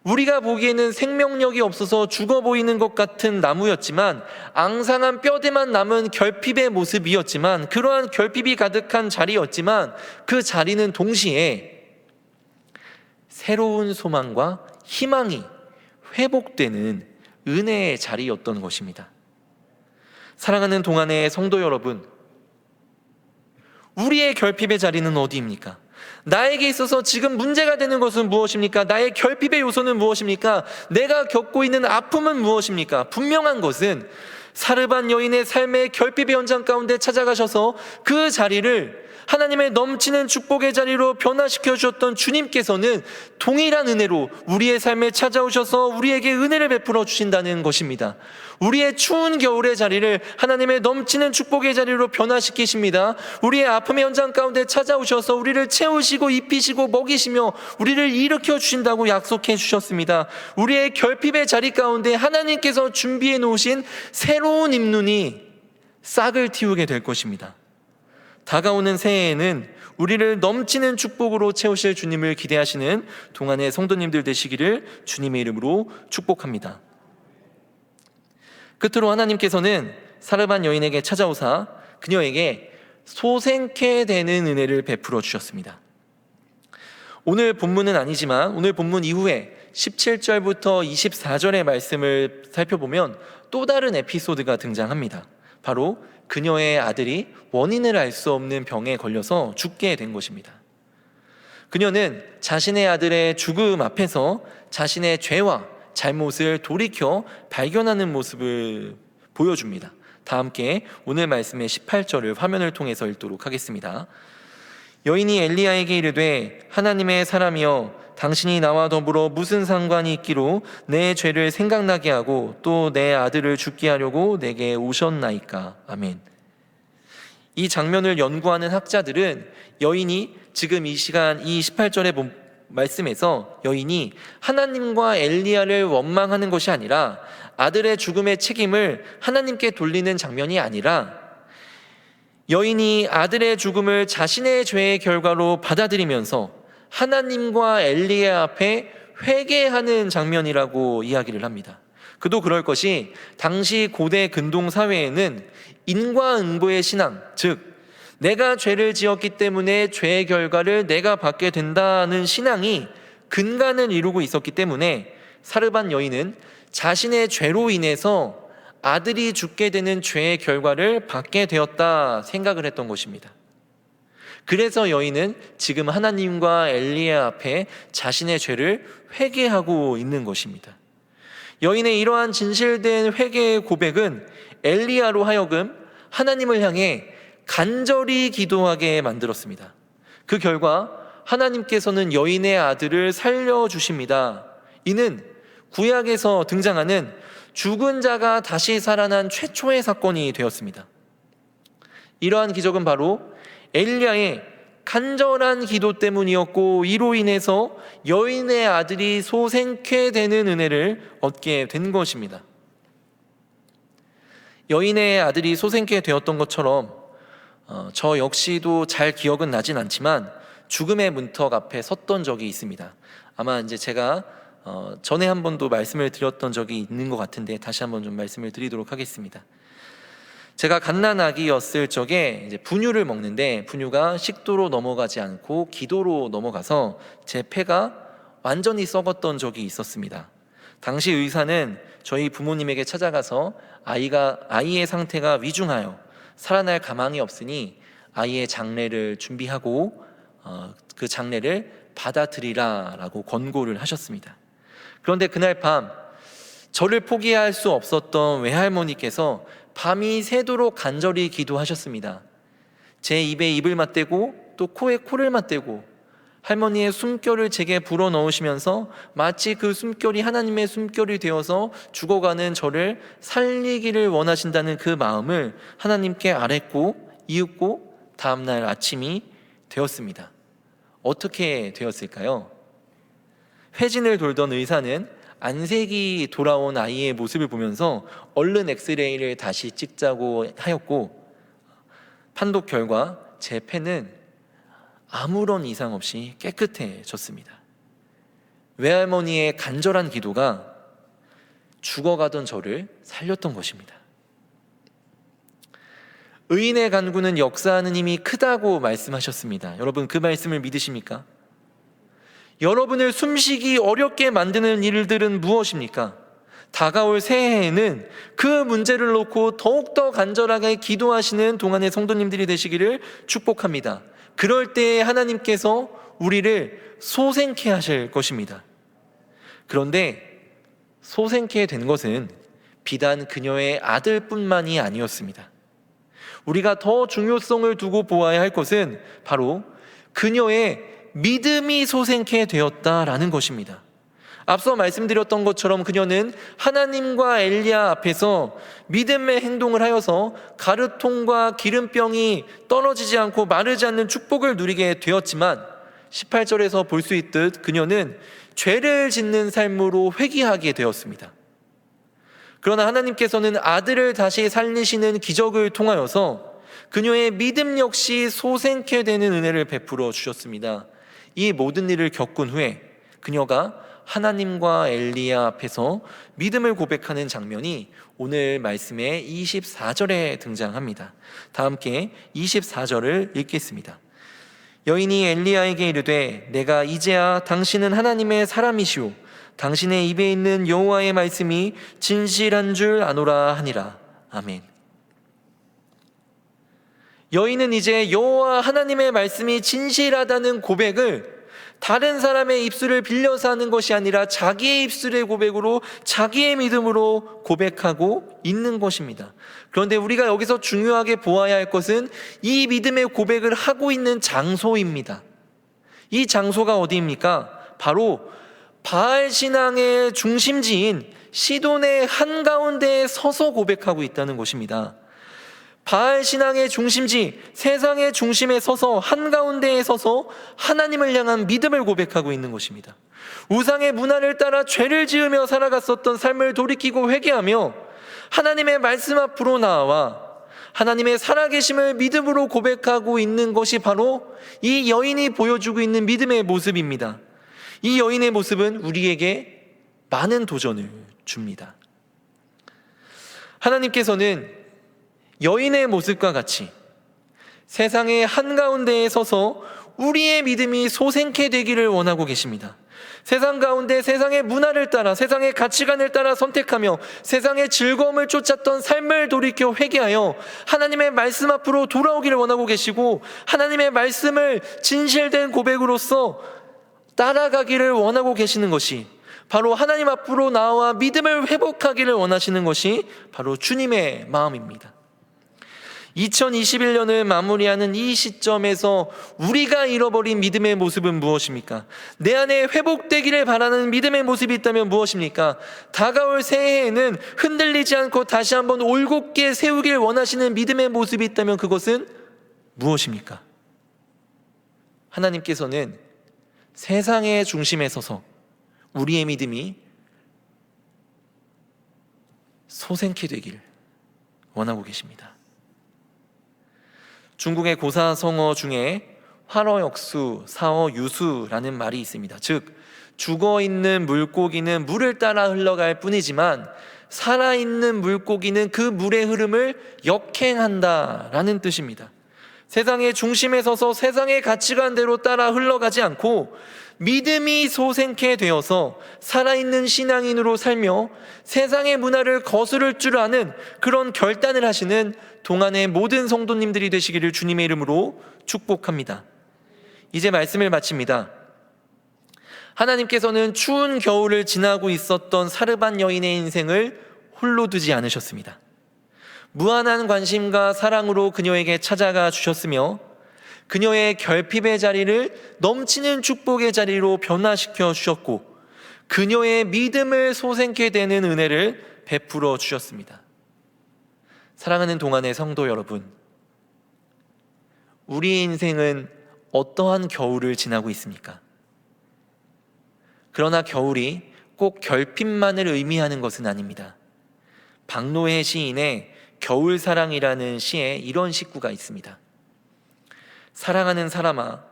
Speaker 2: 우리가 보기에는 생명력이 없어서 죽어 보이는 것 같은 나무였지만 앙상한 뼈대만 남은 결핍의 모습이었지만 그러한 결핍이 가득한 자리였지만 그 자리는 동시에 새로운 소망과 희망이 회복되는 은혜의 자리였던 것입니다. 사랑하는 동안의 성도 여러분, 우리의 결핍의 자리는 어디입니까? 나에게 있어서 지금 문제가 되는 것은 무엇입니까? 나의 결핍의 요소는 무엇입니까? 내가 겪고 있는 아픔은 무엇입니까? 분명한 것은 사르반 여인의 삶의 결핍의 현장 가운데 찾아가셔서 그 자리를 하나님의 넘치는 축복의 자리로 변화시켜 주셨던 주님께서는 동일한 은혜로 우리의 삶에 찾아오셔서 우리에게 은혜를 베풀어 주신다는 것입니다. 우리의 추운 겨울의 자리를 하나님의 넘치는 축복의 자리로 변화시키십니다. 우리의 아픔의 현장 가운데 찾아오셔서 우리를 채우시고 입히시고 먹이시며 우리를 일으켜 주신다고 약속해 주셨습니다. 우리의 결핍의 자리 가운데 하나님께서 준비해 놓으신 새로운 잎눈이 싹을 틔우게 될 것입니다. 다가오는 새해에는 우리를 넘치는 축복으로 채우실 주님을 기대하시는 동안의 성도님들 되시기를 주님의 이름으로 축복합니다. 끝으로 하나님께서는 사르반 여인에게 찾아오사 그녀에게 소생케 되는 은혜를 베풀어 주셨습니다. 오늘 본문은 아니지만 오늘 본문 이후에 17절부터 24절의 말씀을 살펴보면 또 다른 에피소드가 등장합니다. 바로 그녀의 아들이 원인을 알 수 없는 병에 걸려서 죽게 된 것입니다. 그녀는 자신의 아들의 죽음 앞에서 자신의 죄와 잘못을 돌이켜 발견하는 모습을 보여줍니다. 다 함께 오늘 말씀의 18절을 화면을 통해서 읽도록 하겠습니다. 여인이 엘리야에게 이르되 하나님의 사람이여 당신이 나와 더불어 무슨 상관이 있기로 내 죄를 생각나게 하고 또 내 아들을 죽게 하려고 내게 오셨나이까. 아멘. 이 장면을 연구하는 학자들은 여인이 지금 이 시간 이 18절의 말씀에서 여인이 하나님과 엘리야를 원망하는 것이 아니라 아들의 죽음의 책임을 하나님께 돌리는 장면이 아니라 여인이 아들의 죽음을 자신의 죄의 결과로 받아들이면서 하나님과 엘리야 앞에 회개하는 장면이라고 이야기를 합니다. 그도 그럴 것이 당시 고대 근동 사회에는 인과응보의 신앙, 즉 내가 죄를 지었기 때문에 죄의 결과를 내가 받게 된다는 신앙이 근간을 이루고 있었기 때문에 사르반 여인은 자신의 죄로 인해서 아들이 죽게 되는 죄의 결과를 받게 되었다 생각을 했던 것입니다. 그래서 여인은 지금 하나님과 엘리야 앞에 자신의 죄를 회개하고 있는 것입니다. 여인의 이러한 진실된 회개의 고백은 엘리야로 하여금 하나님을 향해 간절히 기도하게 만들었습니다. 그 결과 하나님께서는 여인의 아들을 살려주십니다. 이는 구약에서 등장하는 죽은 자가 다시 살아난 최초의 사건이 되었습니다. 이러한 기적은 바로 엘리야의 간절한 기도 때문이었고 이로 인해서 여인의 아들이 소생케 되는 은혜를 얻게 된 것입니다. 여인의 아들이 소생케 되었던 것처럼 저 역시도 잘 기억은 나진 않지만 죽음의 문턱 앞에 섰던 적이 있습니다. 아마 이제 제가 전에 한 번도 말씀을 드렸던 적이 있는 것 같은데 다시 한번 좀 말씀을 드리도록 하겠습니다. 제가 갓난아기였을 적에 이제 분유를 먹는데 분유가 식도로 넘어가지 않고 기도로 넘어가서 제 폐가 완전히 썩었던 적이 있었습니다. 당시 의사는 저희 부모님에게 찾아가서 아이의 상태가 위중하여 살아날 가망이 없으니 아이의 장례를 준비하고 그 장례를 받아들이라라고 권고를 하셨습니다. 그런데 그날 밤 저를 포기할 수 없었던 외할머니께서 밤이 새도록 간절히 기도하셨습니다. 제 입에 입을 맞대고 또 코에 코를 맞대고 할머니의 숨결을 제게 불어넣으시면서 마치 그 숨결이 하나님의 숨결이 되어서 죽어가는 저를 살리기를 원하신다는 그 마음을 하나님께 아뢰고 이윽고 다음날 아침이 되었습니다. 어떻게 되었을까요? 회진을 돌던 의사는 안색이 돌아온 아이의 모습을 보면서 얼른 엑스레이를 다시 찍자고 하였고 판독 결과 제 폐는 아무런 이상 없이 깨끗해졌습니다. 외할머니의 간절한 기도가 죽어가던 저를 살렸던 것입니다. 의인의 간구는 역사하는 힘이 크다고 말씀하셨습니다. 여러분 그 말씀을 믿으십니까? 여러분을 숨쉬기 어렵게 만드는 일들은 무엇입니까? 다가올 새해에는 그 문제를 놓고 더욱더 간절하게 기도하시는 동안의 성도님들이 되시기를 축복합니다. 그럴 때에 하나님께서 우리를 소생케 하실 것입니다. 그런데 소생케 된 것은 비단 그녀의 아들뿐만이 아니었습니다. 우리가 더 중요성을 두고 보아야 할 것은 바로 그녀의 믿음이 소생케 되었다라는 것입니다. 앞서 말씀드렸던 것처럼 그녀는 하나님과 엘리야 앞에서 믿음의 행동을 하여서 가르통과 기름병이 떨어지지 않고 마르지 않는 축복을 누리게 되었지만 18절에서 볼 수 있듯 그녀는 죄를 짓는 삶으로 회귀하게 되었습니다. 그러나 하나님께서는 아들을 다시 살리시는 기적을 통하여서 그녀의 믿음 역시 소생케 되는 은혜를 베풀어 주셨습니다. 이 모든 일을 겪은 후에 그녀가 하나님과 엘리야 앞에서 믿음을 고백하는 장면이 오늘 말씀의 24절에 등장합니다. 다 함께 24절을 읽겠습니다. 여인이 엘리야에게 이르되 내가 이제야 당신은 하나님의 사람이시오 당신의 입에 있는 여호와의 말씀이 진실한 줄 아노라 하니라. 아멘. 여인은 이제 여호와 하나님의 말씀이 진실하다는 고백을 다른 사람의 입술을 빌려서 하는 것이 아니라 자기의 입술의 고백으로 자기의 믿음으로 고백하고 있는 것입니다. 그런데 우리가 여기서 중요하게 보아야 할 것은 이 믿음의 고백을 하고 있는 장소입니다. 이 장소가 어디입니까? 바로 바알 신앙의 중심지인 시돈의 한가운데에 서서 고백하고 있다는 것입니다. 바알 신앙의 중심지, 세상의 중심에 서서 한가운데에 서서 하나님을 향한 믿음을 고백하고 있는 것입니다. 우상의 문화를 따라 죄를 지으며 살아갔었던 삶을 돌이키고 회개하며 하나님의 말씀 앞으로 나와 하나님의 살아계심을 믿음으로 고백하고 있는 것이 바로 이 여인이 보여주고 있는 믿음의 모습입니다. 이 여인의 모습은 우리에게 많은 도전을 줍니다. 하나님께서는 여인의 모습과 같이 세상의 한가운데에 서서 우리의 믿음이 소생케 되기를 원하고 계십니다. 세상 가운데 세상의 문화를 따라 세상의 가치관을 따라 선택하며 세상의 즐거움을 쫓았던 삶을 돌이켜 회개하여 하나님의 말씀 앞으로 돌아오기를 원하고 계시고 하나님의 말씀을 진실된 고백으로서 따라가기를 원하고 계시는 것이 바로 하나님 앞으로 나와 믿음을 회복하기를 원하시는 것이 바로 주님의 마음입니다. 2021년을 마무리하는 이 시점에서 우리가 잃어버린 믿음의 모습은 무엇입니까? 내 안에 회복되기를 바라는 믿음의 모습이 있다면 무엇입니까? 다가올 새해에는 흔들리지 않고 다시 한번 올곧게 세우길 원하시는 믿음의 모습이 있다면 그것은 무엇입니까? 하나님께서는 세상의 중심에 서서 우리의 믿음이 소생케 되길 원하고 계십니다. 중국의 고사성어 중에 활어역수, 사어유수라는 말이 있습니다. 즉 죽어있는 물고기는 물을 따라 흘러갈 뿐이지만 살아있는 물고기는 그 물의 흐름을 역행한다라는 뜻입니다. 세상의 중심에 서서 세상의 가치관대로 따라 흘러가지 않고 믿음이 소생케 되어서 살아있는 신앙인으로 살며 세상의 문화를 거스를 줄 아는 그런 결단을 하시는 동안의 모든 성도님들이 되시기를 주님의 이름으로 축복합니다. 이제 말씀을 마칩니다. 하나님께서는 추운 겨울을 지나고 있었던 사르밧 여인의 인생을 홀로 두지 않으셨습니다. 무한한 관심과 사랑으로 그녀에게 찾아가 주셨으며 그녀의 결핍의 자리를 넘치는 축복의 자리로 변화시켜 주셨고 그녀의 믿음을 소생케 되는 은혜를 베풀어 주셨습니다. 사랑하는 동안의 성도 여러분, 우리의 인생은 어떠한 겨울을 지나고 있습니까? 그러나 겨울이 꼭 결핍만을 의미하는 것은 아닙니다. 박노해 시인의 겨울사랑이라는 시에 이런 식구가 있습니다. 사랑하는 사람아,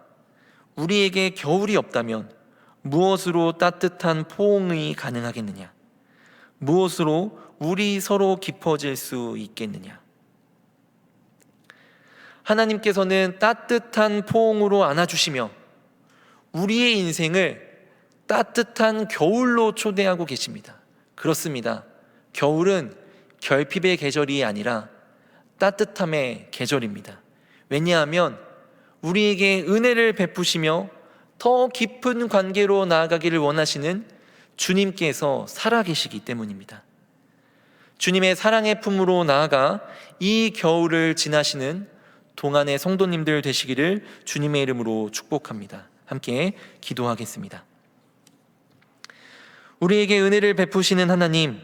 Speaker 2: 우리에게 겨울이 없다면 무엇으로 따뜻한 포옹이 가능하겠느냐? 무엇으로 우리 서로 깊어질 수 있겠느냐? 하나님께서는 따뜻한 포옹으로 안아주시며 우리의 인생을 따뜻한 겨울로 초대하고 계십니다. 그렇습니다. 겨울은 결핍의 계절이 아니라 따뜻함의 계절입니다. 왜냐하면 우리에게 은혜를 베푸시며 더 깊은 관계로 나아가기를 원하시는 주님께서 살아계시기 때문입니다. 주님의 사랑의 품으로 나아가 이 겨울을 지나시는 동안의 성도님들 되시기를 주님의 이름으로 축복합니다. 함께 기도하겠습니다. 우리에게 은혜를 베푸시는 하나님,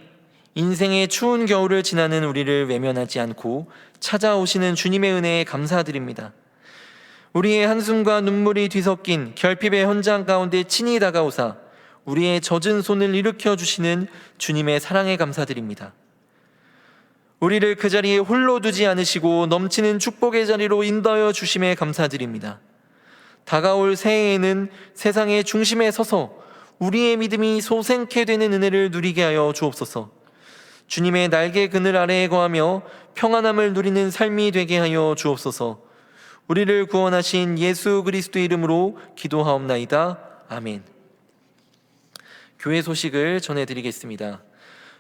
Speaker 2: 인생의 추운 겨울을 지나는 우리를 외면하지 않고 찾아오시는 주님의 은혜에 감사드립니다. 우리의 한숨과 눈물이 뒤섞인 결핍의 현장 가운데 친히 다가오사 우리의 젖은 손을 일으켜 주시는 주님의 사랑에 감사드립니다. 우리를 그 자리에 홀로 두지 않으시고 넘치는 축복의 자리로 인도하여 주심에 감사드립니다. 다가올 새해에는 세상의 중심에 서서 우리의 믿음이 소생케 되는 은혜를 누리게 하여 주옵소서. 주님의 날개 그늘 아래에 거하며 평안함을 누리는 삶이 되게 하여 주옵소서. 우리를 구원하신 예수 그리스도의 이름으로 기도하옵나이다. 아멘. 교회 소식을 전해드리겠습니다.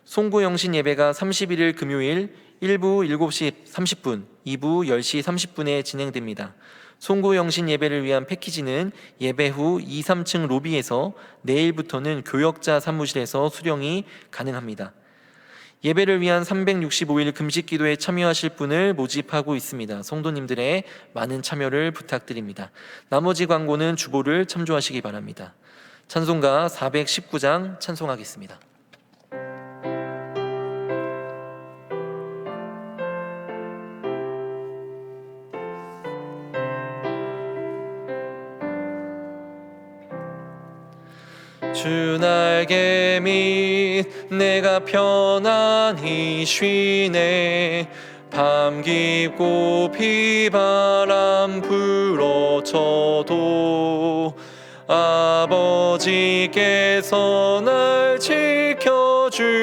Speaker 2: 송구영신 예배가 31일 금요일 1부 7시 30분, 2부 10시 30분에 진행됩니다. 송구영신 예배를 위한 패키지는 예배 후 2, 3층 로비에서 내일부터는 교역자 사무실에서 수령이 가능합니다. 예배를 위한 365일 금식 기도에 참여하실 분을 모집하고 있습니다. 성도님들의 많은 참여를 부탁드립니다. 나머지 광고는 주보를 참조하시기 바랍니다. 찬송가 419장 찬송하겠습니다. 주 날개 밑 내가 편안히 쉬네. 밤 깊고 비바람 불어쳐도 아버지께서 날 지켜주시니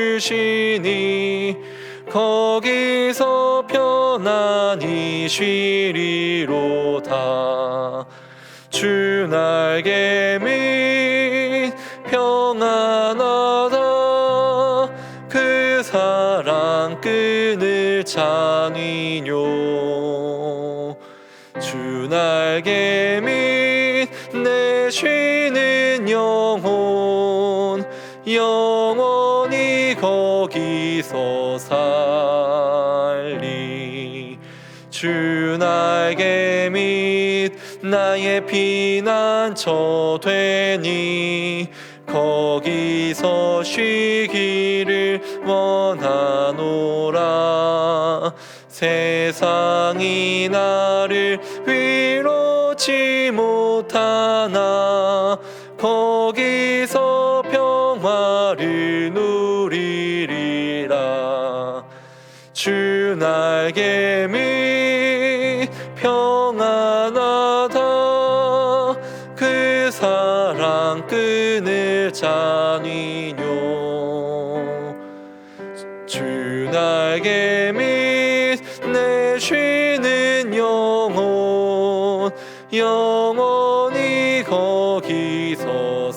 Speaker 2: 거기서 편안히 쉬리로다. 주 날개 밑 평안하다. 그 사랑 끈을 찾니뇨. 주 날개 밑 내 쉬는 영혼 영원히 거기서 살리. 주 날개 밑 나의 피난처 되니 거기서 쉬기를 원하노라. 세상이 나를 위로치 못하나 거기서 평화를 누리리라. 주 날개 밑 평안하다. 그 사랑 끈을 찾니뇨. 주 날개 밑 내 쉬는 영혼 영원히 거기서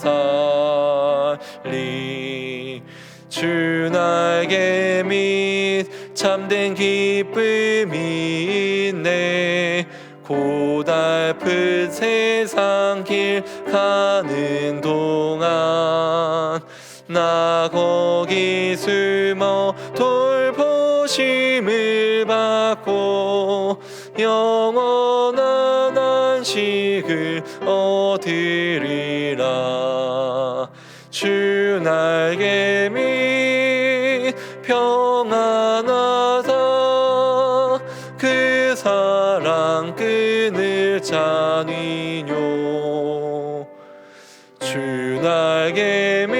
Speaker 2: 살리. 주 날개 밑 참된 기쁨이 있네. 고달픈 세상 길 가는 동안 나 거기 숨어 돌보심을 받고 영원한 안식을 얻으리라. 주 날개 밑 평안하다. 그 사랑 끈을 찾니뇨. 주 날개 밑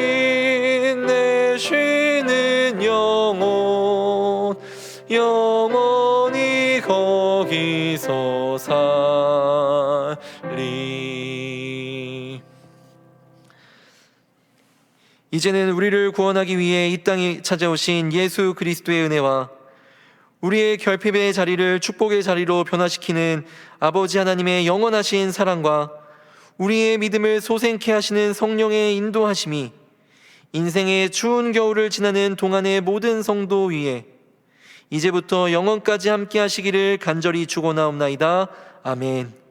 Speaker 2: 내 쉬는 영혼 영원히 거기서 살리. 이제는 우리를 구원하기 위해 이 땅에 찾아오신 예수 그리스도의 은혜와 우리의 결핍의 자리를 축복의 자리로 변화시키는 아버지 하나님의 영원하신 사랑과 우리의 믿음을 솟생케 하시는 성령의 인도하심이 인생의 추운 겨울을 지나는 동안의 모든 성도 위에 이제부터 영원까지 함께 하시기를 간절히 축원하옵나이다. 아멘.